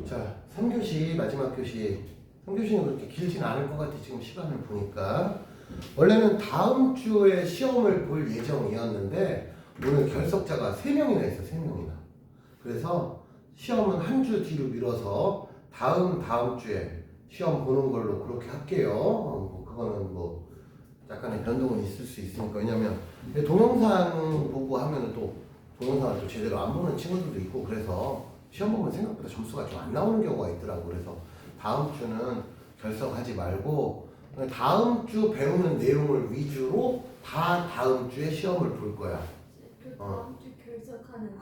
자, 3교시 마지막 교시. 3교시는 그렇게 길진 않을 것 같아. 지금 시간을 보니까. 원래는 다음 주에 시험을 볼 예정이었는데 오늘 결석자가 3명이나 있어. 3명이나. 그래서 시험은 한 주 뒤로 미뤄서 다음 주에 시험 보는 걸로 그렇게 할게요. 뭐 그거는 뭐 약간의 변동은 있을 수 있으니까. 왜냐면 동영상 보고 하면은 또 동영상을 또 제대로 안 보는 친구들도 있고, 그래서 시험 보면 생각보다 점수가 좀 안 나오는 경우가 있더라고. 그래서 다음 주는 결석하지 말고 다음 주 배우는 내용을 위주로 다 다음 주에 시험을 볼 거야. 그 다음 주 결석하는데요?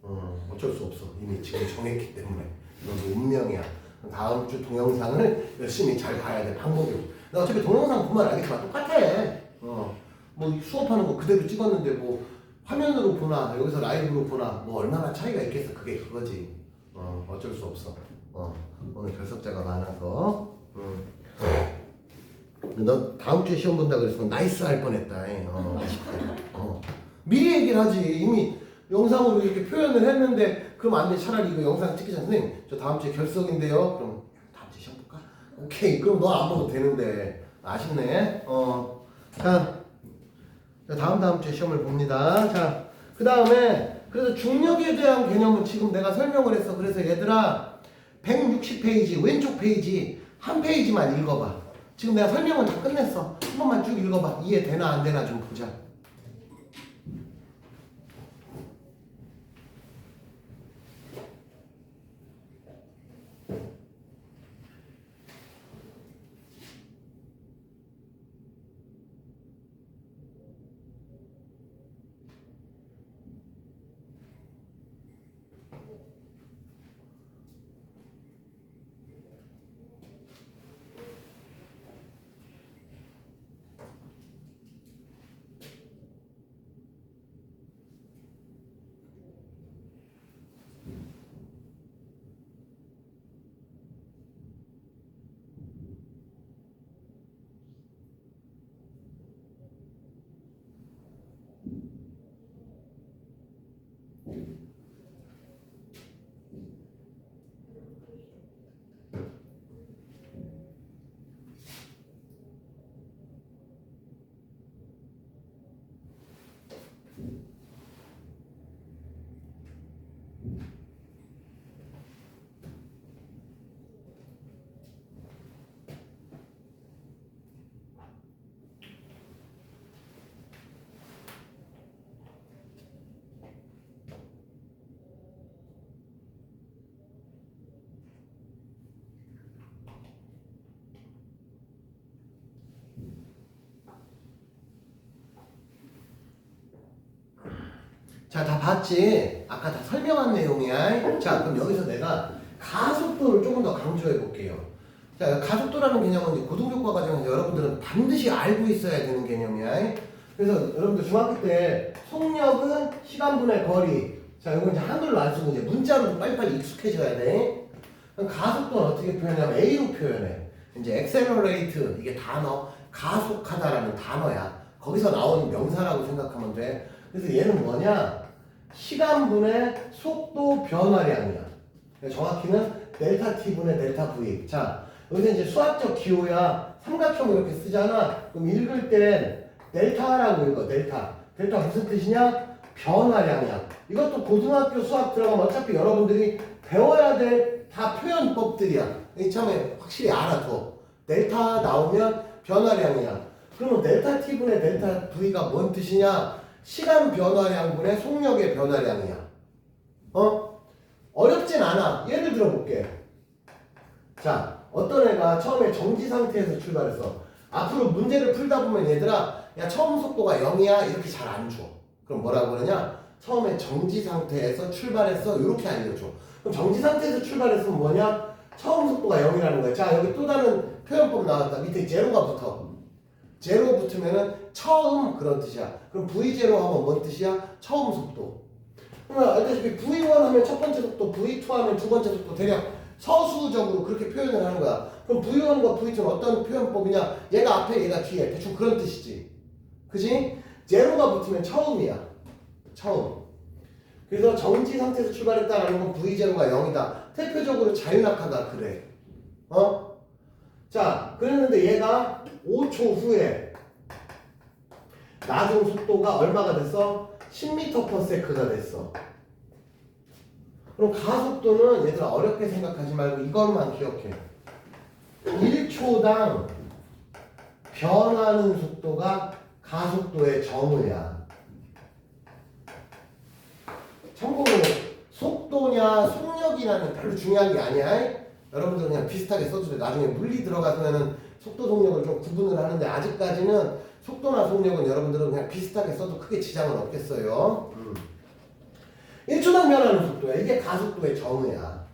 그거 어쩔 수 없어. 이미 지금 정했기 때문에. 이건 운명이야. 다음 주 동영상을 열심히 잘 봐야 돼. 방법이 없어. 나 어차피 동영상 보면 알겠지만 똑같아. 뭐 수업하는 거 그대로 찍었는데 뭐 화면으로 보나 여기서 라이브로 보나 뭐 얼마나 차이가 있겠어. 그게 그거지. 어쩔 수 없어. 오늘 결석자가 많아서. 너 다음 주에 시험 본다 그랬으면 나이스 할 뻔했다. 미리 얘기를 하지. 이미 영상으로 이렇게 표현을 했는데 그럼 안 돼. 차라리 이거 영상 찍기 전에 선생님 저 다음 주에 결석인데요. 그럼 다음 주에 시험 볼까? 오케이. 그럼 너 안 보면 되는데. 아쉽네. 자, 다음 주에 시험을 봅니다. 자, 그 다음에 그래서 중력에 대한 개념은 지금 내가 설명을 했어. 그래서 얘들아 160페이지 왼쪽 페이지 한 페이지만 읽어봐. 지금 내가 설명은 다 끝냈어. 한 번만 쭉 읽어봐. 이해되나 안 되나 좀 보자. 자, 다 봤지? 아까 다 설명한 내용이야. 자, 그럼 여기서 내가 가속도를 조금 더 강조해 볼게요. 자, 가속도라는 개념은 이제 고등교과 과정에서 여러분들은 반드시 알고 있어야 되는 개념이야. 그래서 여러분들 중학교 때 속력은 시간분의 거리. 자, 이건 이제 한글로 안 쓰고 이제 문자로 좀 빨리빨리 익숙해져야 돼. 그럼 가속도는 어떻게 표현하냐면 A로 표현해. 이제 accelerate 이게 단어, 가속하다라는 단어야. 거기서 나온 명사라고 생각하면 돼. 그래서 얘는 뭐냐? 시간분의 속도 변화량이야. 정확히는 델타 t분의 델타 v. 자, 여기서 이제 수학적 기호야. 삼각형 이렇게 쓰잖아. 그럼 읽을 땐 델타라고 읽어. 델타. 델타 무슨 뜻이냐? 변화량이야. 이것도 고등학교 수학 들어가면 어차피 여러분들이 배워야 될 다 표현법들이야. 이 참에 확실히 알아둬. 델타 나오면 변화량이야. 그러면 델타 t분의 델타 v가 뭔 뜻이냐? 시간 변화량분의 속력의 변화량이야. 어렵진 않아. 예를 들어 볼게. 자, 어떤 애가 처음에 정지 상태에서 출발했어. 앞으로 문제를 풀다 보면 얘들아, 야, 처음 속도가 0이야. 이렇게 잘 안 줘. 그럼 뭐라고 그러냐? 처음에 정지 상태에서 출발했어. 이렇게 알려줘. 그럼 정지 상태에서 출발했으면 뭐냐? 처음 속도가 0이라는 거야. 자, 여기 또 다른 표현법 나왔다. 밑에 제로가 붙어. 제로 붙으면은 처음 그런 뜻이야. 그럼 V0 하면 뭔 뜻이야? 처음 속도. 그러면 알다시피 V1 하면 첫 번째 속도, V2 하면 두 번째 속도, 대략 서수적으로 그렇게 표현을 하는 거야. 그럼 V1과 V2는 어떤 표현법이냐? 얘가 앞에, 얘가 뒤에. 대충 그런 뜻이지. 그지? 제로가 붙으면 처음이야. 처음. 그래서 정지 상태에서 출발했다라는 건 V0가 0이다. 대표적으로 자유낙하가 그래. 자, 그랬는데 얘가 5초 후에 나중 속도가 얼마가 됐어? 10m/s가 됐어. 그럼 가속도는 얘들아 어렵게 생각하지 말고 이것만 기억해. 1초당 변하는 속도가 가속도의 정의야. 참고로 속도냐 속력이냐는 별로 중요한 게 아니야. 여러분들 그냥 비슷하게 써주세요. 나중에 물리 들어가서는 속도 속력을 좀 구분을 하는데 아직까지는 속도나 속력은 여러분들은 그냥 비슷하게 써도 크게 지장은 없겠어요. 1초당 변하는 속도야. 이게 가속도의 정의야.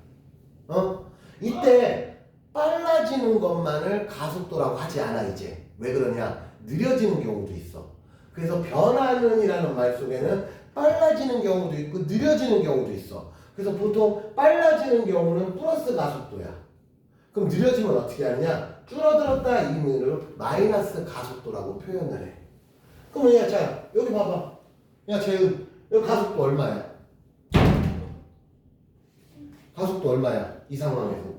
이때 빨라지는 것만을 가속도라고 하지 않아 이제. 왜 그러냐? 느려지는 경우도 있어. 그래서 변하는이라는 말 속에는 빨라지는 경우도 있고 느려지는 경우도 있어. 그래서 보통 빨라지는 경우는 플러스 가속도야. 그럼 느려지면 어떻게 하느냐? 줄어들었다 이 의미로 마이너스 가속도라고 표현을 해. 그럼 야, 자 여기 봐봐. 야 재은, 여기 가속도 얼마야? 가속도 얼마야? 이 상황에서.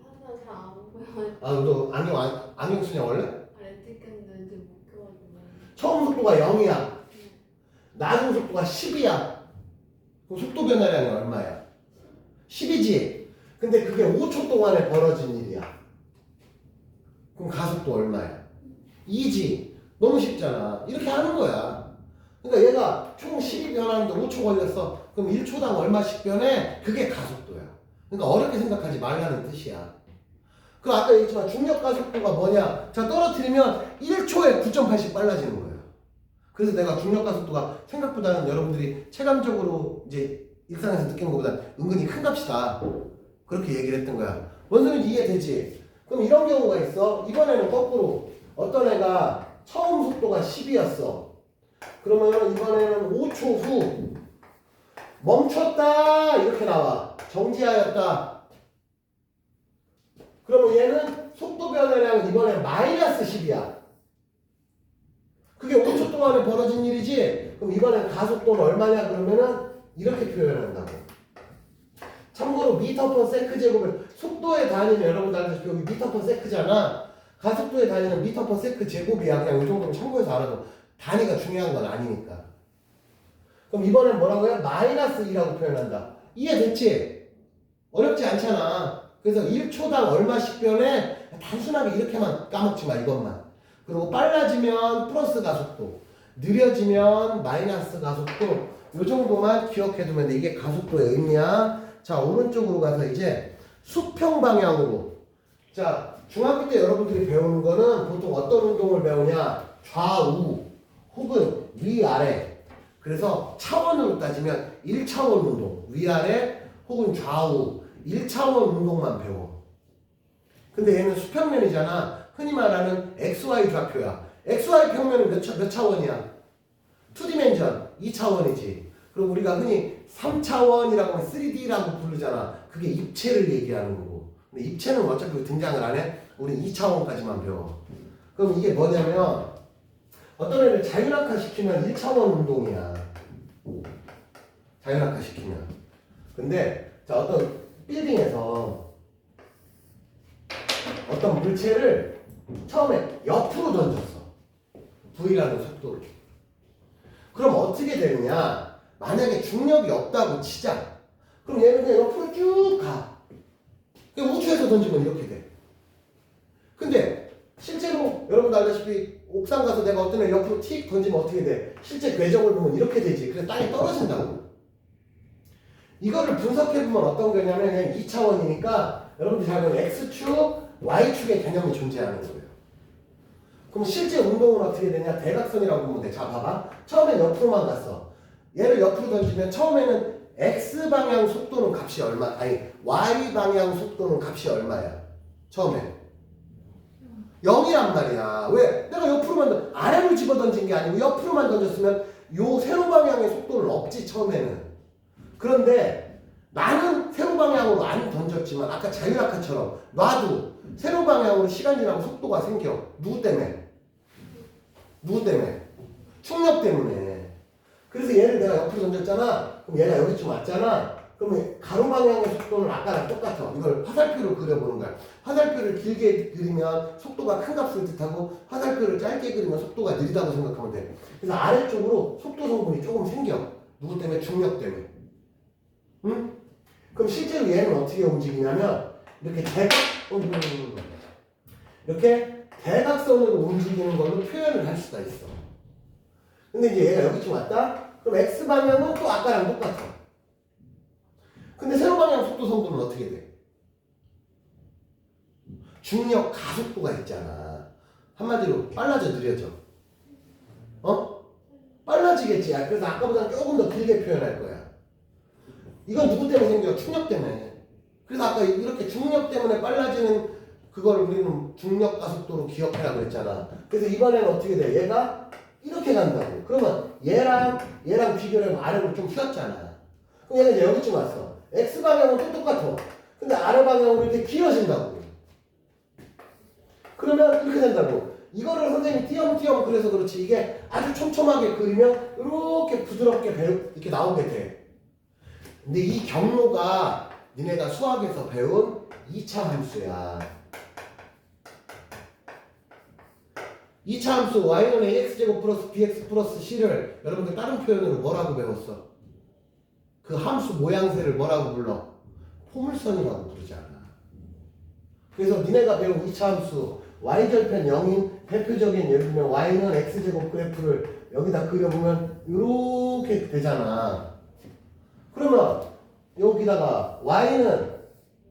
항상 잘안 보여. 아, 너 안경 쓰냐 원래? 렌즈 꼈는데 못 껴가지고. 처음 속도가 0이야. 나중 속도가 10이야. 그럼 속도 변화량이 얼마야? 10이지. 근데 그게 5초 동안에 벌어진 일이야. 그럼 가속도 얼마야? 2지. 너무 쉽잖아. 이렇게 하는 거야. 그러니까 얘가 총 10이 변하는데 5초 걸렸어. 그럼 1초당 얼마씩 변해? 그게 가속도야. 그러니까 어렵게 생각하지 말라는 뜻이야. 그 아까 얘기했지만 중력 가속도가 뭐냐? 자, 떨어뜨리면 1초에 9.8씩 빨라지는 거예요. 그래서 내가 중력 가속도가 생각보다는 여러분들이 체감적으로 이제 일상에서 느끼는 것보다 은근히 큰 값이다. 그렇게 얘기를 했던 거야. 뭔 소리인지 이해되지? 그럼 이런 경우가 있어. 이번에는 거꾸로 어떤 애가 처음 속도가 10이었어. 그러면 이번에는 5초 후 멈췄다 이렇게 나와. 정지하였다. 그러면 얘는 속도 변화량은 이번에 마이너스 10이야. 그게 5초 동안에 벌어진 일이지. 그럼 이번엔 가속도는 얼마냐 그러면은 이렇게 표현한다고. 참고로 미터/세크 제곱을 속도의 단위는 여러분들 알다시피 여기 미터/세크잖아. 가속도의 단위는 미터/세크 제곱이야. 그냥 이 정도는 참고해서 알아도 단위가 중요한 건 아니니까. 그럼 이번엔 뭐라고 해? 마이너스 2라고 표현한다. 이해됐지? 어렵지 않잖아. 그래서 1초당 얼마씩 변해? 단순하게 이렇게만 까먹지 마 이것만. 그리고 빨라지면 플러스 가속도, 느려지면 마이너스 가속도, 요 정도만 기억해두면 돼. 이게 가속도의 의미야. 자, 오른쪽으로 가서 이제 수평 방향으로. 자, 중학교 때 여러분들이 배우는 거는 보통 어떤 운동을 배우냐? 좌우 혹은 위아래. 그래서 차원으로 따지면 1차원 운동, 위아래 혹은 좌우 1차원 운동만 배워. 근데 얘는 수평면이잖아. 흔히 말하는 XY 좌표야. XY 평면은 몇 차원이야? 2디멘전, 2차원이지. 그리고 우리가 흔히 3차원이라고 하면 3D라고 부르잖아. 그게 입체를 얘기하는 거고. 근데 입체는 어차피 등장을 안 해. 우린 2차원까지만 배워. 그럼 이게 뭐냐면 어떤 애를 자율낙하 시키면 1차원 운동이야. 자율낙하 시키면. 근데 자, 어떤 빌딩에서 어떤 물체를 처음에 옆으로 던졌어. V라는 속도로. 그럼 어떻게 되느냐? 만약에 중력이 없다고 치자. 그럼 얘는 그냥 옆으로 쭉 가. 그냥 우주에서 던지면 이렇게 돼. 근데 실제로 여러분도 알다시피 옥상 가서 내가 어떤 애 옆으로 틱 던지면 어떻게 돼? 실제 궤적을 보면 이렇게 되지. 그래서 땅에 떨어진다고. 이거를 분석해보면 어떤 거냐면 그냥 2차원이니까 여러분들 잘 보면 X축, Y축의 개념이 존재하는 거예요. 그럼 실제 운동은 어떻게 되냐? 대각선이라고 보면 돼. 자, 봐봐. 처음엔 옆으로만 갔어. 얘를 옆으로 던지면 처음에는 X방향 속도는 값이 얼마? 아니, Y방향 속도는 값이 얼마야? 처음에 0이란 말이야. 왜? 내가 옆으로만 아래로 집어 던진 게 아니고 옆으로만 던졌으면 요 세로 방향의 속도는 없지 처음에는. 그런데 나는 세로 방향으로 안 던졌지만 아까 자율낙하처럼 놔도 세로 방향으로 시간 지나고 속도가 생겨. 누구 때문에? 누구 때문에? 충력 때문에. 그래서 얘를 내가 옆으로 던졌잖아. 그럼 얘가 여기쯤 왔잖아. 그러면 가로 방향의 속도는 아까랑 똑같아. 이걸 화살표로 그려보는 거야. 화살표를 길게 그리면 속도가 큰 값을 뜻하고 화살표를 짧게 그리면 속도가 느리다고 생각하면 돼. 그래서 아래쪽으로 속도 성분이 조금 생겨. 누구 때문에? 중력 때문에. 응? 그럼 실제로 얘는 어떻게 움직이냐면 이렇게 이렇게 대각선으로 움직이는 걸로 표현을 할 수가 있어. 근데 이제 얘가 여기쯤 왔다? 그럼 X방향은 또 아까랑 똑같아. 근데 세로방향 속도 성분은 어떻게 돼? 중력 가속도가 있잖아. 한마디로 빨라져 느려져. 어? 빨라지겠지. 그래서 아까보다 조금 더 길게 표현할 거야. 이건 누구 때문에 생겨? 충력 때문에. 그래서 아까 이렇게 중력 때문에 빨라지는 그걸 우리는 중력 가속도로 기억해라 그랬잖아. 그래서 이번에는 어떻게 돼? 얘가 이렇게 간다고. 그러면 얘랑 비교를 하면 아래로 좀 휘었잖아. 그럼 얘가 이제 여기쯤 왔어. X방향은 또 똑같아. 근데 아래방향으로 이렇게 길어진다고. 그러면 이렇게 된다고. 이거를 선생님이 띄엄띄엄 그래서 그렇지 이게 아주 촘촘하게 그리면 이렇게 부드럽게 이렇게 나오게 돼. 근데 이 경로가 니네가 수학에서 배운 2차 함수야. 2차 함수 y는 ax제곱 플러스 bx 플러스 c를 여러분들 다른 표현으로 뭐라고 배웠어? 그 함수 모양새를 뭐라고 불러? 포물선이라고 부르잖아. 그래서 니네가 배운 2차 함수 y절편 0인 대표적인 예를 들면 y는 x제곱 그래프를 여기다 그려보면 이렇게 되잖아. 그러면 여기다가 y는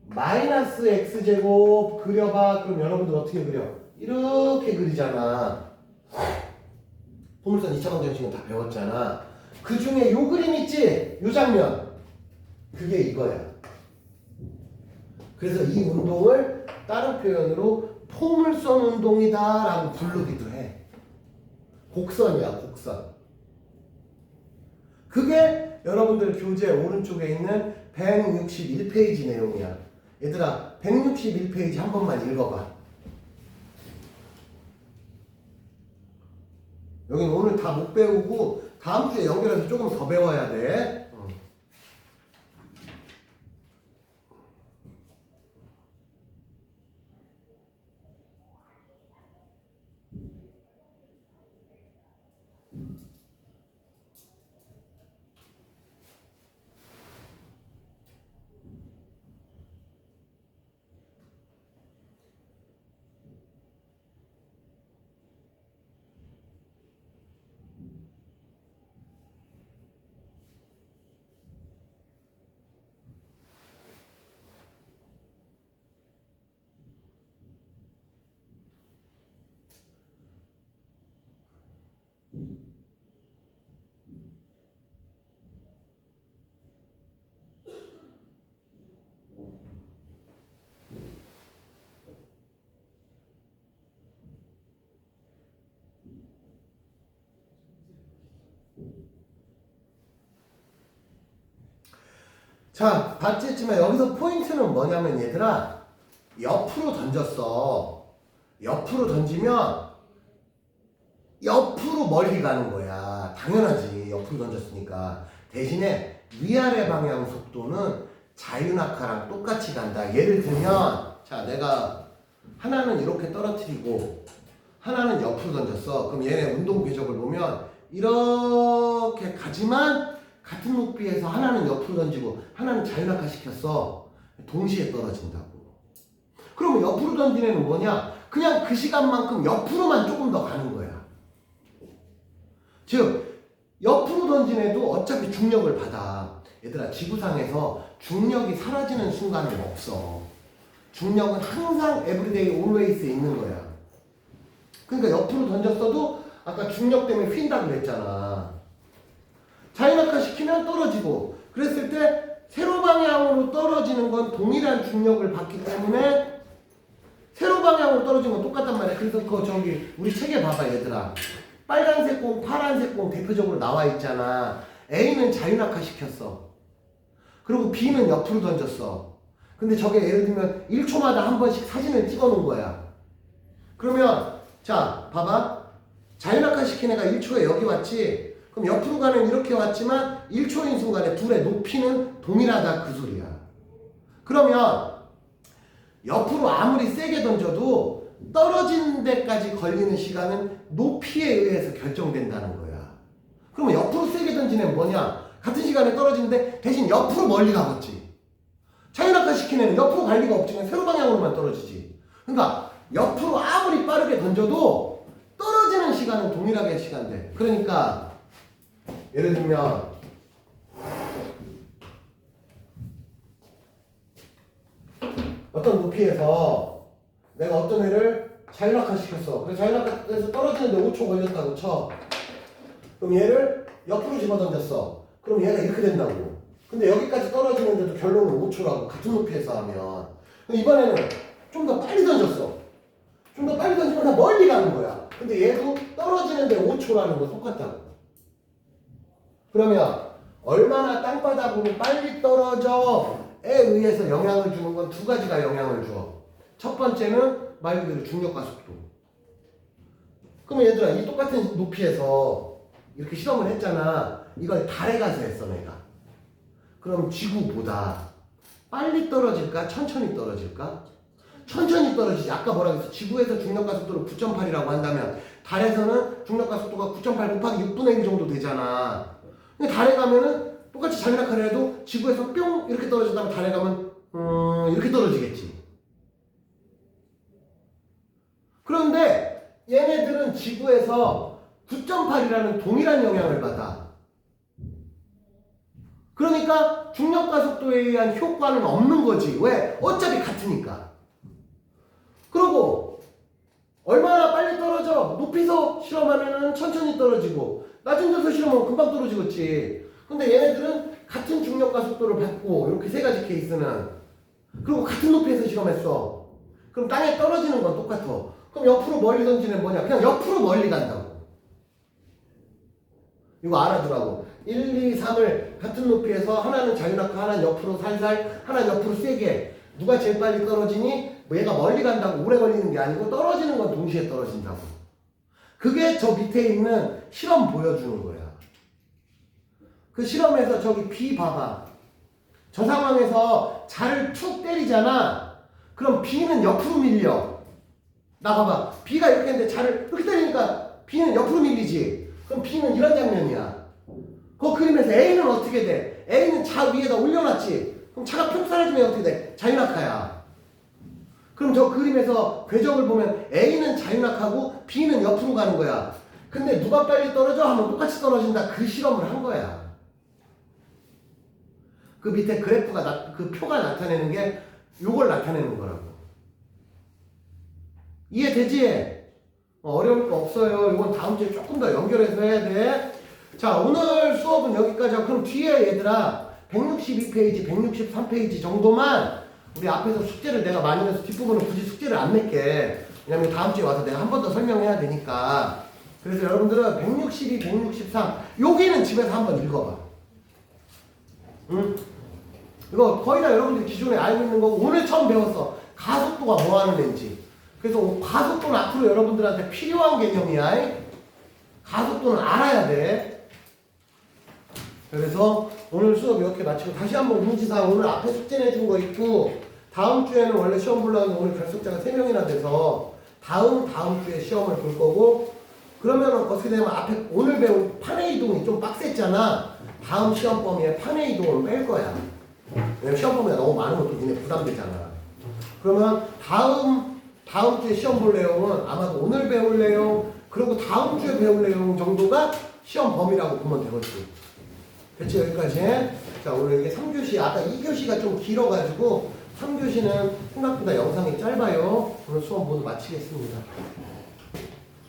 마이너스 x제곱 그려봐. 그럼 여러분들 어떻게 그려? 이렇게 그리잖아. 포물선 2차 방정식은 다 배웠잖아. 그 중에 요 그림 있지? 요 장면. 그게 이거야. 그래서 이 운동을 다른 표현으로 포물선 운동이다 라고 부르기도 해. 곡선이야, 곡선. 그게 여러분들 교재 오른쪽에 있는 161페이지 내용이야. 얘들아, 161페이지 한 번만 읽어봐. 여기는 오늘 다 못 배우고 다음 주에 연결해서 조금 더 배워야 돼. 자, 봤지? 했지만 여기서 포인트는 뭐냐면 얘들아, 옆으로 던졌어. 옆으로 던지면 옆으로 멀리 가는 거야. 당연하지. 옆으로 던졌으니까. 대신에 위아래 방향 속도는 자유낙하랑 똑같이 간다. 예를 들면 자, 내가 하나는 이렇게 떨어뜨리고 하나는 옆으로 던졌어. 그럼 얘네 운동 궤적을 보면 이렇게 가지만 같은 높이에서 하나는 옆으로 던지고 하나는 자유낙하 시켰어. 동시에 떨어진다고. 그러면 옆으로 던진 애는 뭐냐? 그냥 그 시간만큼 옆으로만 조금 더 가는 거야. 즉 옆으로 던진 애도 어차피 중력을 받아. 얘들아, 지구상에서 중력이 사라지는 순간은 없어. 중력은 항상 everyday always 있는 거야. 그러니까 옆으로 던졌어도 아까 중력 때문에 휜다 그랬잖아. 자유낙하 시키면 떨어지고, 그랬을 때 세로 방향으로 떨어지는 건 동일한 중력을 받기 때문에 세로 방향으로 떨어지는 건 똑같단 말이야. 그래서 그거 저기 우리 책에 봐봐 얘들아. 빨간색 공, 파란색 공 대표적으로 나와 있잖아. A는 자유낙하 시켰어. 그리고 B는 옆으로 던졌어. 근데 저게 예를 들면 1초마다 한 번씩 사진을 찍어 놓은 거야. 그러면 자 봐봐. 자유낙하 시킨 애가 1초에 여기 왔지. 그럼 옆으로 가는 이렇게 왔지만 1초인 순간에 둘의 높이는 동일하다 그 소리야. 그러면 옆으로 아무리 세게 던져도 떨어지는 데까지 걸리는 시간은 높이에 의해서 결정된다는 거야. 그러면 옆으로 세게 던지는 애는 뭐냐? 같은 시간에 떨어지는데 대신 옆으로 멀리 가겠지. 자연낙하 시키는 애는 옆으로 갈 리가 없지. 그냥 세로 방향으로만 떨어지지. 그러니까 옆으로 아무리 빠르게 던져도 떨어지는 시간은 동일하게 시간돼. 그러니까 예를 들면 어떤 높이에서 내가 어떤 애를 자연낙하 시켰어. 그래서 자연낙하에서 떨어지는데 5초 걸렸다고 쳐. 그럼 얘를 옆으로 집어 던졌어. 그럼 얘가 이렇게 된다고. 근데 여기까지 떨어지는데도 결론은 5초라고. 같은 높이에서 하면. 이번에는 좀 더 빨리 던졌어. 좀 더 빨리 던지면 다 멀리 가는 거야. 근데 얘도 떨어지는데 5초라는 거 똑같다고. 그러면 얼마나 땅바닥으로 빨리 떨어져에 의해서 영향을 주는 건 두 가지가 영향을 줘. 첫 번째는 말 그대로 중력과 속도. 그러면 얘들아 이 똑같은 높이에서 이렇게 실험을 했잖아. 이걸 달에 가서 했어 내가. 그럼 지구보다 빨리 떨어질까? 천천히 떨어질까? 천천히 떨어지지. 아까 뭐라 그랬어? 지구에서 중력과 속도를 9.8이라고 한다면 달에서는 중력과 속도가 9.8 곱하기 6분의 1 정도 되잖아. 근데 달에 가면은 똑같이 자연낙하를 해도 지구에서 뿅 이렇게 떨어진다면 달에 가면 이렇게 떨어지겠지. 그런데 얘네들은 지구에서 9.8이라는 동일한 영향을 받아. 그러니까 중력과 속도에 의한 효과는 없는 거지. 왜? 어차피 같으니까. 그리고 얼마나 빨리 떨어져? 높이서 실험하면 천천히 떨어지고 낮은 데서 실험하면 금방 떨어지겠지. 근데 얘네들은 같은 중력과 속도를 받고 이렇게 세 가지 케이스는 그리고 같은 높이에서 실험했어. 그럼 땅에 떨어지는 건 똑같아. 그럼 옆으로 멀리 던지는 뭐냐? 그냥 옆으로 멀리 간다고. 이거 알아두라고. 1, 2, 3을 같은 높이에서 하나는 자유낙하, 하나는 옆으로 살살, 하나는 옆으로 세게. 누가 제일 빨리 떨어지니? 뭐 얘가 멀리 간다고 오래 걸리는 게 아니고 떨어지는 건 동시에 떨어진다고. 그게 저 밑에 있는 실험 보여주는 거야. 그 실험에서 저기 B 봐봐. 저 상황에서 자를 툭 때리잖아. 그럼 B는 옆으로 밀려. 나 봐봐. B가 이렇게 했는데 자를 이렇게 때리니까 B는 옆으로 밀리지. 그럼 B는 이런 장면이야. 그 그림에서 A는 어떻게 돼? A는 자 위에다 올려놨지. 그럼 차가 푹 사라지면 어떻게 돼? 자유낙하야. 그럼 저 그림에서 궤적을 보면 A는 자유낙하고 B는 옆으로 가는 거야. 근데 누가 빨리 떨어져? 하면 똑같이 떨어진다. 그 실험을 한 거야. 그 밑에 그래프가 그 표가 나타내는 게 요걸 나타내는 거라고. 이해되지? 어려울 거 없어요. 이건 다음 주에 조금 더 연결해서 해야 돼. 자, 오늘 수업은 여기까지 하고 그럼 뒤에 얘들아 162페이지, 163페이지 정도만 우리 앞에서 숙제를 내가 많이 내서 뒷부분은 굳이 숙제를 안 낼게. 왜냐면 다음 주에 와서 내가 한 번 더 설명해야 되니까. 그래서 여러분들은 162, 163 여기는 집에서 한번 읽어봐. 응? 이거 거의 다 여러분들이 기존에 알고 있는 거고 오늘 처음 배웠어. 가속도가 뭐 하는 애인지. 그래서 가속도는 앞으로 여러분들한테 필요한 개념이야. 가속도는 알아야 돼. 그래서 오늘 수업 이렇게 마치고 다시 한번 공지사항 오늘 앞에 숙제 내준 거 있고 다음 주에는 원래 시험 보려면 오늘 결석자가 3명이나 돼서 다음 주에 시험을 볼 거고 그러면 어떻게 되면 앞에 오늘 배운 판의 이동이 좀 빡셌잖아. 다음 시험 범위에 판의 이동을 뺄 거야. 왜냐면 시험 범위가 너무 많으면 또 니네 부담되잖아. 그러면 다음 주에 시험 볼 내용은 아마도 오늘 배울 내용 그리고 다음 주에 배울 내용 정도가 시험 범위라고 보면 되거든. 됐지? 여기까지. 자, 오늘 이게 3교시, 아까 2교시가 좀 길어가지고 3교시는 생각보다 영상이 짧아요. 오늘 수업 모두 마치겠습니다.